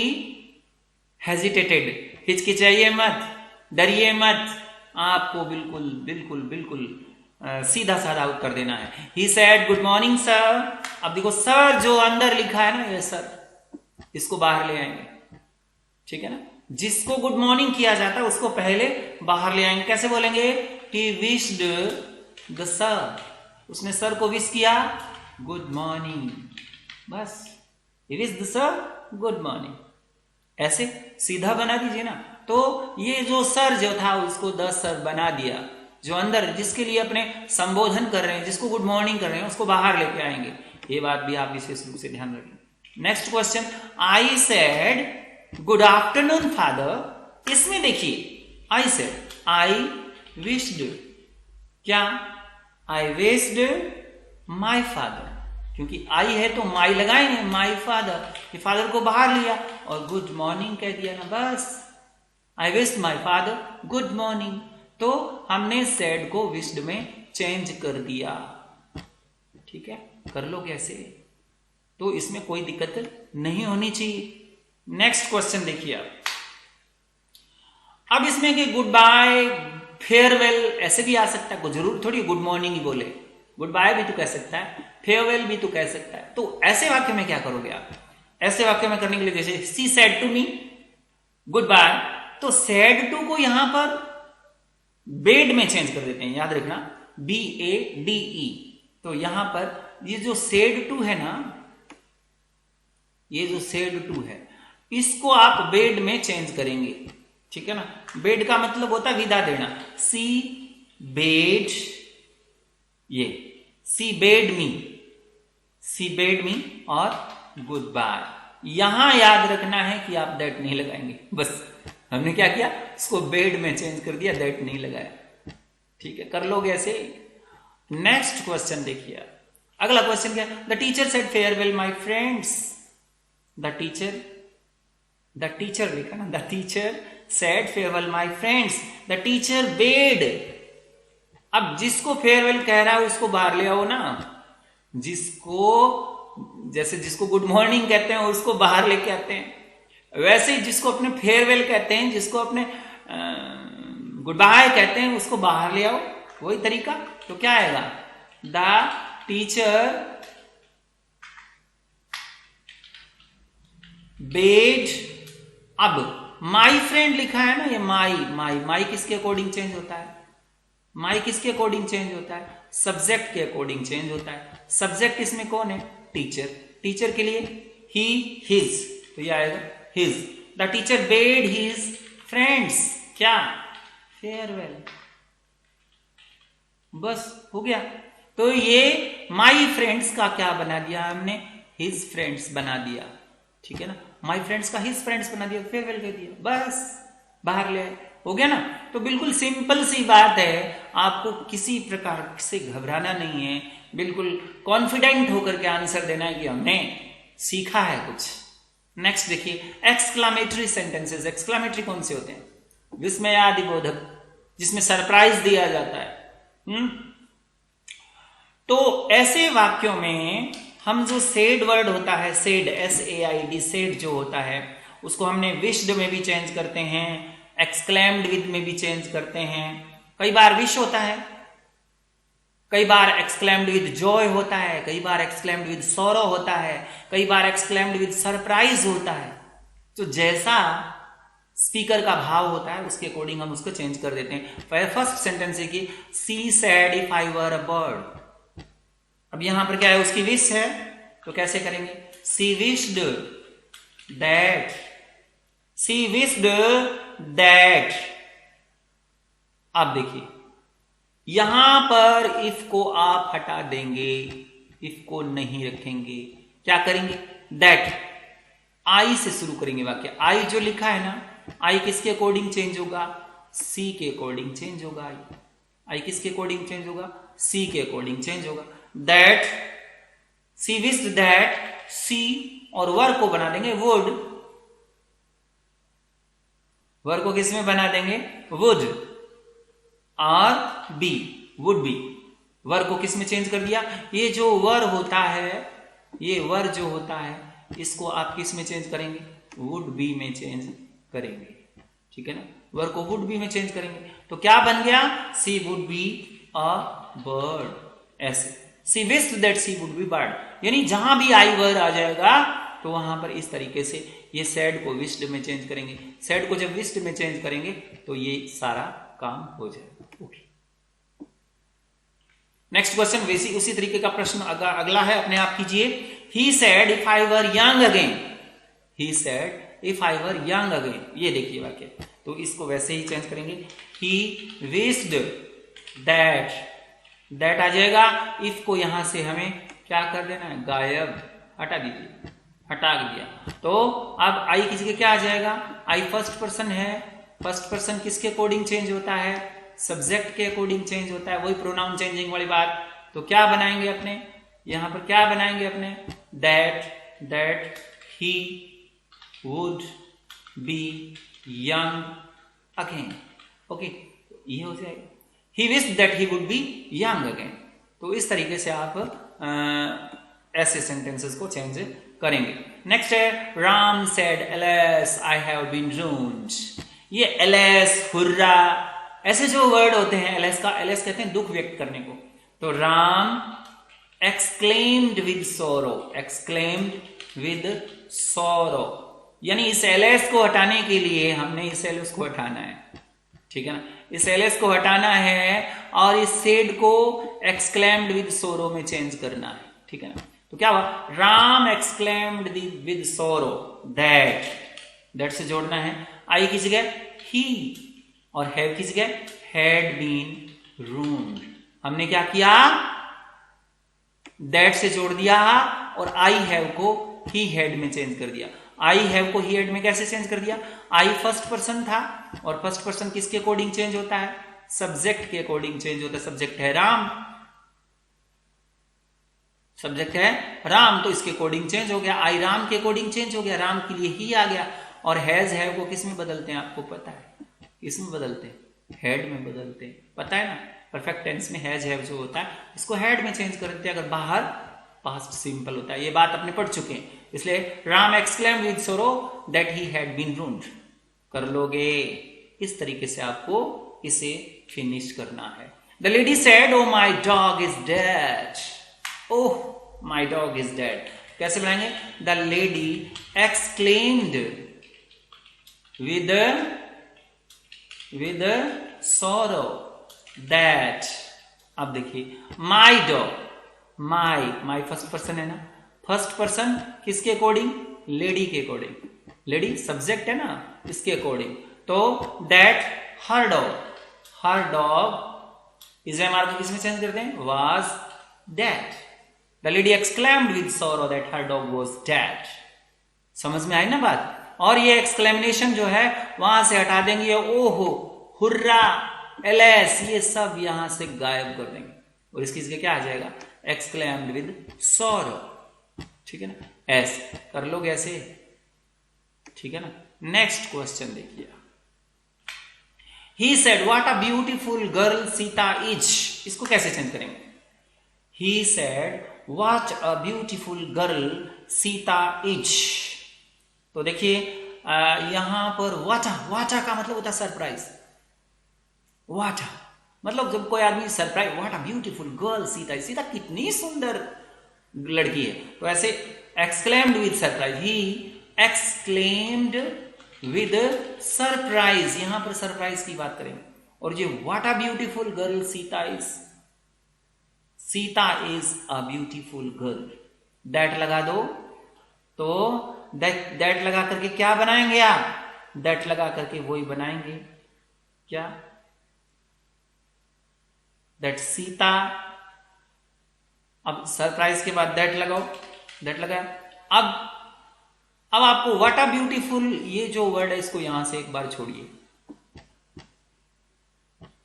हेजिटेटेड, हिचकिचाइए मत, डरिए मत, आपको बिल्कुल बिल्कुल बिल्कुल सीधा साधा उत्तर देना है। He said good morning sir. अब देखो सर जो अंदर लिखा है ना, ये सर, इसको बाहर ले आएंगे, ठीक है ना। जिसको गुड मॉर्निंग किया जाता है उसको पहले बाहर ले आएंगे, कैसे बोलेंगे, ही विश्ड द सर, उसने सर को विश किया गुड मॉर्निंग, बस he wished the sir good morning, ऐसे सीधा बना दीजिए ना। तो ये जो सर जो था उसको द सर बना दिया, जो अंदर जिसके लिए अपने संबोधन कर रहे हैं, जिसको गुड मॉर्निंग कर रहे हैं, उसको बाहर लेके आएंगे। ये बात भी आप विशेष रूप से ध्यान रखें। Next question, I said good afternoon father. इसमें देखिए आई सेड, आई विश्ड, क्या, आई विश्ड माई फादर, क्योंकि आई है तो माई लगाएंगे, माई फादर, ये फादर को बाहर लिया और गुड मॉर्निंग कह दिया ना, बस आई wished my father good morning. तो हमने सेड को विश्ड में चेंज कर दिया, ठीक है, कर लो कैसे, तो इसमें कोई दिक्कत नहीं होनी चाहिए। नेक्स्ट क्वेश्चन देखिए आप, अब इसमें कि गुड बाय, फेयरवेल ऐसे भी आ सकता है, कोई जरूर थोड़ी गुड मॉर्निंग ही बोले, गुड बाय भी तो कह सकता है, फेयरवेल भी तो कह सकता है। तो ऐसे वाक्य में क्या करोगे आप, ऐसे वाक्य में करने के लिए जैसे she said to me good bye, तो सेड टू को यहां पर बेड में चेंज कर देते हैं, याद रखना, BADE। तो यहां पर ये जो सेड टू है ना, ये जो सेड टू है, इसको आप बेड में चेंज करेंगे, ठीक है ना। बेड का मतलब होता है विदा देना, सी बेड, ये सी बेड मी और गुड बाय। यहां याद रखना है कि आप दैट नहीं लगाएंगे, बस हमने क्या किया, उसको बेड में चेंज कर दिया, दैट नहीं लगाया, ठीक है, कर लोगे ऐसे। नेक्स्ट क्वेश्चन देखिए, अगला क्वेश्चन क्या है, the teacher said farewell my friends. The teacher लिखा ना, the teacher said farewell my friends, the teacher bed. अब जिसको फेयरवेल कह रहा है उसको बाहर ले आओ ना, जिसको गुड मॉर्निंग कहते हैं उसको बाहर लेके आते हैं, वैसे ही जिसको अपने फेयरवेल कहते हैं, जिसको अपने गुड बाय कहते हैं, उसको बाहर ले आओ, वही तरीका। तो क्या आएगा, द टीचर बेड। अब माई फ्रेंड लिखा है ना, ये माई किसके अकॉर्डिंग चेंज होता है, माई किसके अकॉर्डिंग चेंज होता है, सब्जेक्ट के अकॉर्डिंग चेंज होता है। सब्जेक्ट इसमें कौन है, टीचर, टीचर के लिए ही हिज, तो ये आएगा his. The teacher bed his friends क्या, फेयरवेल, बस हो गया। तो ये माई फ्रेंड्स का क्या बना दिया हमने, हिज फ्रेंड्स बना दिया, ठीक है ना, माई फ्रेंड्स का हिज फ्रेंड्स बना दिया, फेयरवेल कह दिया, बस बाहर ले आए, हो गया ना। तो बिल्कुल सिंपल सी बात है, आपको किसी प्रकार से घबराना नहीं है, बिल्कुल कॉन्फिडेंट होकर के आंसर देना है कि हमने सीखा है कुछ। नेक्स्ट देखिए, एक्सक्लामेटरी सेंटेंसेस। एक्सक्लामेटरी कौन से होते हैं, विस्मयादिबोधक, जिसमें सरप्राइज दिया जाता है। तो ऐसे वाक्यों में हम जो सेड वर्ड होता है, सेड, SAID, सेड जो होता है, उसको हमने विश्ड में भी चेंज करते हैं, एक्सक्लेम्ड विद में भी चेंज करते हैं। कई बार विश होता है, कई बार एक्सक्लेम्ड विद जॉय होता है, कई बार एक्सक्लेम्ड विद सॉरो होता है, कई बार एक्सक्लेम्ड विद सरप्राइज होता है। तो जैसा स्पीकर का भाव होता है उसके अकॉर्डिंग हम उसको चेंज कर देते हैं। फर्स्ट सेंटेंस है कि she said if I were a bird, अब यहां पर क्या है, उसकी विश है, तो कैसे करेंगे, she wished that, she wished that. आप देखिए यहां पर इफ को आप हटा देंगे, इफ को नहीं रखेंगे, क्या करेंगे, दैट, आई से शुरू करेंगे वाक्य। आई जो लिखा है ना, आई किसके अकॉर्डिंग चेंज होगा, सी के अकॉर्डिंग चेंज होगा। आई किसके अकॉर्डिंग चेंज होगा, सी के अकॉर्डिंग चेंज होगा। दैट, सी विश्ड दैट, सी और वर्ब को बना देंगे वुड, वर्ब को किस में बना देंगे, वुड, और बी, वुड बी, वर्ब को किस में चेंज कर दिया, ये जो वर्ब होता है, ये वर्ब जो होता है, इसको आप किस में चेंज करेंगे, वुड बी में चेंज करेंगे, ठीक है ना, वर्ब को वुड बी में चेंज करेंगे। तो क्या बन गया, she would be a bird, ऐसे, she wished that she would be bird, यानी जहां भी आई वर्ड आ जाएगा तो वहां पर इस तरीके से ये सैड को विश्ड में चेंज करेंगे, सैड को जब विश्ड में चेंज करेंगे तो ये सारा काम हो जाएगा। ओके, नेक्स्ट क्वेश्चन वैसी उसी तरीके का प्रश्न अगला है, अपने आप कीजिए। He said if I were young again, he said if I were young again, ये देखिए वाक्य, तो इसको वैसे ही चेंज करेंगे, ही विश्ड दैट, दैट आ जाएगा, इफ को यहां से हमें क्या कर देना है, गायब, हटा दीजिए, हटा दिया। तो अब आई किसी के क्या आ जाएगा, आई फर्स्ट पर्सन है, फर्स्ट पर्सन किसके अकॉर्डिंग चेंज होता है, सब्जेक्ट के अकॉर्डिंग चेंज होता है, वही प्रोनाउन चेंजिंग वाली बात। तो क्या बनाएंगे अपने, यहां पर क्या बनाएंगे अपने, that, that he would be young again, okay, ये हो जाएगा, he wished that he would be young again. तो इस तरीके से आप ऐसे सेंटेंसेस को चेंज करेंगे। नेक्स्ट है, Ram said alas I have been ruined, ये एलएस, हुर्रा, ऐसे जो वर्ड होते हैं एलएस का, एलएस कहते हैं दुख व्यक्त करने को। तो राम एक्सक्लेम्ड विद सोरो, एक्सक्लेम्ड विद सोरो, यानी इस एलएस को हटाने के लिए हमने इस एलएस को हटाना है, ठीक है ना, इस एलएस को हटाना है और इस सेड को एक्सक्लेम्ड विद सोरो में चेंज करना है, ठीक है ना। तो क्या हुआ, Ram exclaimed with sorrow that, that से जोड़ना है, आई की जगह ही और हैव की जगह हैड बीन रून्ड। हमने क्या किया, दैट से जोड़ दिया और आई हैव को ही हैड में चेंज कर दिया। आई हैव को ही हैड में कैसे चेंज कर दिया, आई फर्स्ट पर्सन था और फर्स्ट पर्सन किसके अकॉर्डिंग चेंज होता है, सब्जेक्ट के अकॉर्डिंग चेंज होता है, सब्जेक्ट है राम, सब्जेक्ट है राम, तो इसके अकॉर्डिंग चेंज हो गया, आई राम के अकॉर्डिंग चेंज हो गया, राम के लिए ही आ गया। और हैज हैव को किस में बदलते हैं, आपको पता है, किस में बदलते हैं, हेड में बदलते हैं, पता है ना, परफेक्ट टेंस में हैज हैव जो होता है इसको हेड में चेंज कर देते हैं, अगर बाहर पास्ट सिंपल होता है, ये बात अपने पढ़ चुके हैं। इसलिए Ram exclaimed with sorrow that he had been रून्ड, कर लोगे, इस तरीके से आपको इसे फिनिश करना है। The lady said oh my dog is dead, oh my dog is dead, कैसे बनाएंगे, the lady exclaimed with sorrow that. अब देखिए my dog, my first person है ना, फर्स्ट पर्सन किसके अकॉर्डिंग, लेडी के अकॉर्डिंग, लेडी सब्जेक्ट है ना, इसके अकॉर्डिंग। तो that her dog is am are को किसमें चेंज करते हैं, was dead. The lady exclaimed with sorrow that her dog was dead. समझ में आई ना बात। और ये एक्सक्लेमेशन जो है वहां से हटा देंगे, ओहो, हुर्रा, एलएस, ये सब यहां से गायब कर देंगे और इसकी जगह क्या आ जाएगा, एक्सक्लेम्ड विद सॉरो, ठीक है ना, ऐसे कर लोगे ऐसे, ठीक है ना। नेक्स्ट क्वेश्चन देखिए, he said what a beautiful girl Sita is, इसको कैसे चेंज करेंगे, he said what a beautiful girl Sita is. तो देखिए यहां पर वाटा का मतलब होता है सरप्राइज, वाटा मतलब जब कोई आदमी surprise, what a beautiful girl Sita, Sita कितनी सुंदर लड़की है, तो ऐसे exclaimed with surprise, he exclaimed with surprise, यहां पर सरप्राइज की बात करेंगे। और ये what a beautiful girl Sita is, Sita is a beautiful girl. That लगा दो तो दैट लगा करके क्या बनाएंगे आप? दैट लगा करके वही बनाएंगे क्या? दैट सीता। अब सरप्राइज के बाद दैट लगाओ, दैट लगाया। अब आपको व्हाट अ ब्यूटीफुल, ये जो वर्ड है इसको यहां से एक बार छोड़िए,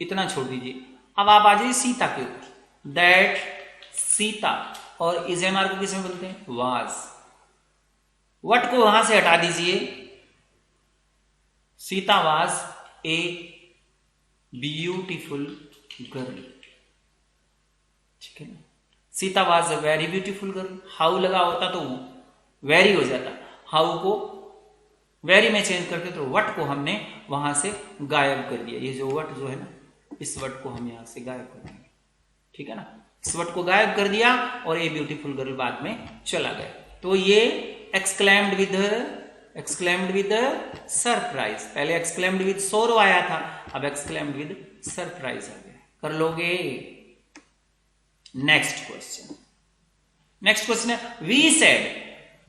इतना छोड़ दीजिए। अब आप आ जाइए सीता के ऊपर। दैट सीता, और इजेमार को किसमें बोलते हैं? वाज। वट को वहां से हटा दीजिए। Sita was a beautiful girl, ठीक है ना। Sita was a very beautiful girl. How लगा होता तो वेरी हो जाता, हाउ को वेरी में चेंज करके तो वट को हमने वहां से गायब कर दिया। ये जो वट जो है ना, इस वट को हम यहां से गायब कर देंगे, ठीक है ना। इस वट को गायब कर दिया और ए ब्यूटीफुल गर्ल बाद में चला गया। तो ये एक्सक्लेम्ड विद सरप्राइज। पहले एक्सक्लेम्ड विद सोरो आया था, अब एक्सक्लेम्ड विद सरप्राइज आ गया। कर लोगे? नेक्स्ट क्वेश्चन है we said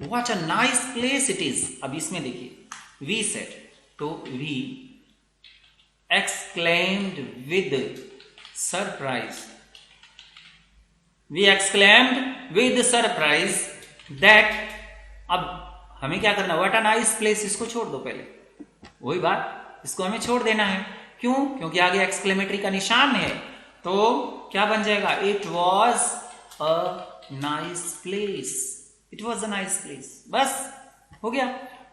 what a nice place it is. अब इसमें देखिए वी सेड, तो we exclaimed with surprise, we exclaimed with surprise that. अब हमें क्या करना? व्हाट अ नाइस प्लेस, इसको छोड़ दो पहले, वही बात, इसको हमें छोड़ देना है। क्यों? क्योंकि आगे एक्सक्लेमेटरी का निशान है। तो क्या बन जाएगा? It was a nice place, it was a nice place, बस हो गया।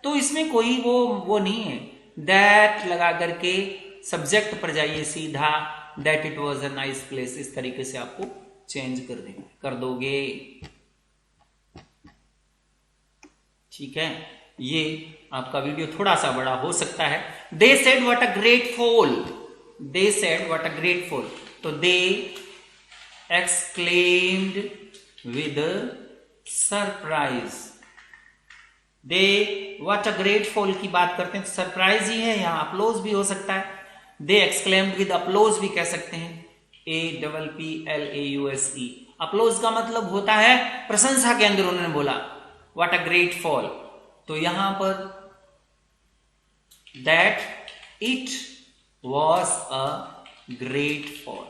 तो इसमें कोई वो नहीं है। दैट लगा करके सब्जेक्ट पर जाइए सीधा, that it was a nice place, इस तरीके से आपको चेंज कर देंगे, कर दोगे, ठीक है। ये आपका वीडियो थोड़ा सा बड़ा हो सकता है। They said what a great fall, they said what a great fall, तो they exclaimed with surprise. They what a great fall की बात करते हैं तो सरप्राइज ही है, यहां अप्लोज भी हो सकता है। दे एक्सक्लेम्ड विद अप्लोज भी कह सकते हैं, APPLAUSE। अप्लोज का मतलब होता है प्रशंसा के अंदर उन्होंने बोला व्हाट अ ग्रेट फॉल। तो यहां पर that it was a great fall,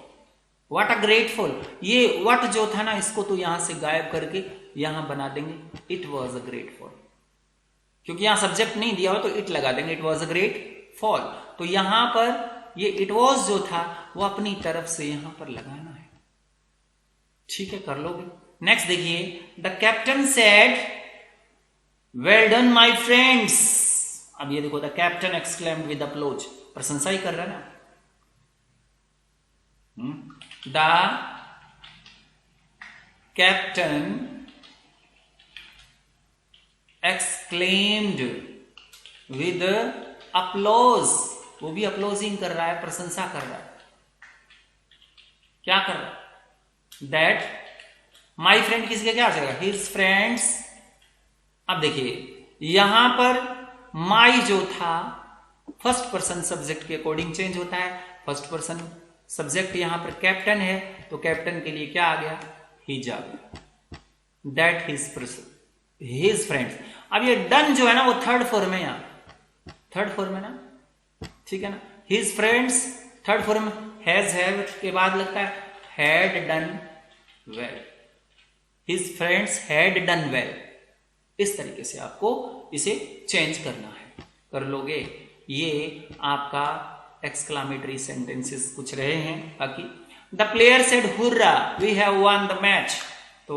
what a great fall. ये व्हाट जो था ना, इसको तो यहां से गायब करके यहां बना देंगे it was a great fall, क्योंकि यहां सब्जेक्ट नहीं दिया हो तो इट लगा देंगे, it was a great fall. तो यहां पर ये इट वॉज जो था वो अपनी तरफ से यहां पर लगाना है, ठीक है, कर लोगे। नेक्स्ट देखिए, the captain said well done my friends. अब ये देखो, द कैप्टन एक्सक्लेम्ड विद अप्लोज, प्रशंसा ही कर रहा है ना। द कैप्टन एक्सक्लेम्ड विद अप्लोज, वो भी अप्लोजिंग कर रहा है, प्रशंसा कर रहा है। क्या कर रहा है? दैट माई फ्रेंड किसी का क्या आ जाएगा? His friends. अब देखिए यहां पर माई जो था फर्स्ट पर्सन सब्जेक्ट के अकॉर्डिंग चेंज होता है। फर्स्ट पर्सन सब्जेक्ट यहां पर कैप्टन है, तो कैप्टन के लिए क्या आ गया? हिज आ गया। That his friends. अब ये डन जो है ना वो थर्ड फॉर्म है, यहां थर्ड फॉर्म है ना, ठीक है ना। His friends third form, has have के बाद लगता है had done well, his friends had done well. इस तरीके से आपको इसे चेंज करना है, कर लोगे। ये आपका एक्सक्लामेटरी सेंटेंसेस कुछ रहे हैं। बाकी the player said hurrah we have won the match, तो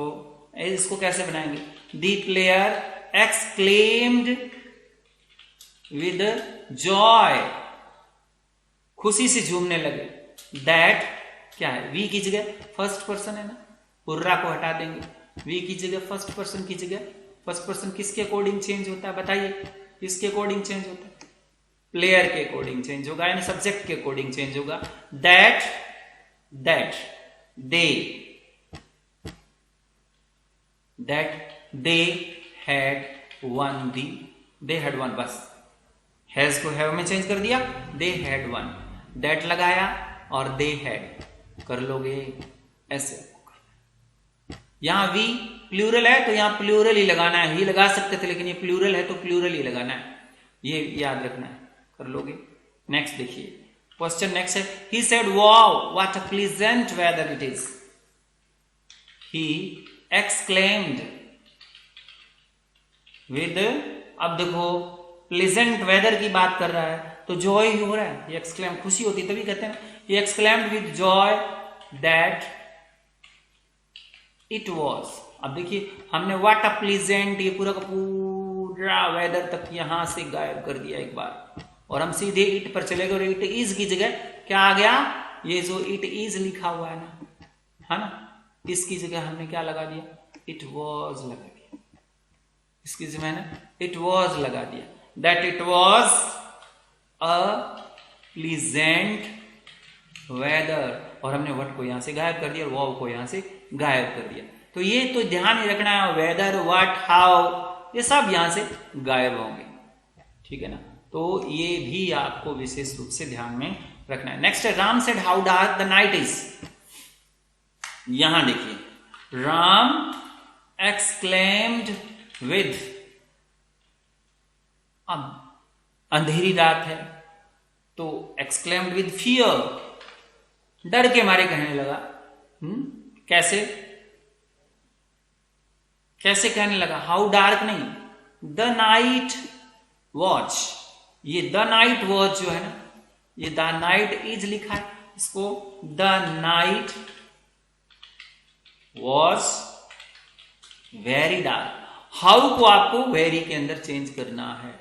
इसको कैसे बनाएंगे? The player exclaimed with joy, खुशी से झूमने लगे। दैट क्या है? वी की जगह फर्स्ट पर्सन है ना, हुर्रा को हटा देंगे, वी की जगह फर्स्ट पर्सन की जगह फर्स्ट पर्सन किसके अकॉर्डिंग चेंज होता है? बताइए, किसके अकॉर्डिंग चेंज होता है? प्लेयर के अकॉर्डिंग चेंज होगा, यानी सब्जेक्ट के अकॉर्डिंग चेंज होगा। दैट दे हैड वन बस हैज को हैव में चेंज कर दिया, दे हैड वन, दैट लगाया और दे हैड, कर लोगे ऐसे। यहां वी प्लूरल है तो यहां प्लूरल ही लगाना है, ही लगा सकते थे लेकिन ये प्लूरल है तो प्लूरल ही लगाना है, ये याद रखना है। कर लोगे? नेक्स्ट देखिए, क्वेश्चन नेक्स्ट है, he said wow what a pleasant whether it is. He exclaimed with, अब देखो प्लीजेंट वेदर की बात कर रहा है तो जॉय ही हो रहा है, ये एक्सक्लेम खुशी होती तभी कहते हैं ना, he exclaimed with Joy that it was. अब देखिए हमने व्हाट अ प्लीजेंट, ये पूरा का पूरा वेदर तक यहां से गायब कर दिया एक बार, और हम सीधे इट पर चले गए और इट इज की जगह क्या आ गया, ये जो इट इज लिखा हुआ है ना, इसकी जगह हमने क्या लगा दिया, इट वॉज लगा दिया, इसकी जगह मैंने इट वॉज लगा दिया, that it was a pleasant weather, और हमने व्हाट को यहां से गायब कर दिया और वाव को यहां से गायब कर दिया। तो ये तो ध्यान ही रखना है, वेदर, व्हाट, हाउ, ये सब यहां से गायब होंगे, ठीक है ना, तो ये भी आपको विशेष रूप से ध्यान में रखना है। नेक्स्ट है, Ram said how dark the night is. यहां देखिए, राम एक्सक्लेम्ड विद, अब अंधेरी रात है तो एक्सक्लेम्ड विद फियर, डर के मारे कहने लगा। कैसे कैसे कहने लगा, हाउ डार्क नहीं, द नाइट वॉच, ये द नाइट वॉच जो है ना, ये द नाइट इज लिखा है, इसको the night was very dark, how को आपको वेरी के अंदर चेंज करना है,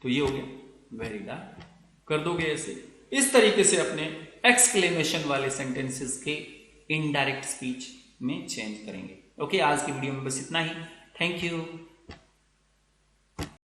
तो ये हो गया वेरी डार्क, कर दोगे ऐसे। इस तरीके से अपने एक्सक्लेमेशन वाले सेंटेंसेस के इनडायरेक्ट स्पीच में चेंज करेंगे। ओके, आज की वीडियो में बस इतना ही। Thank you.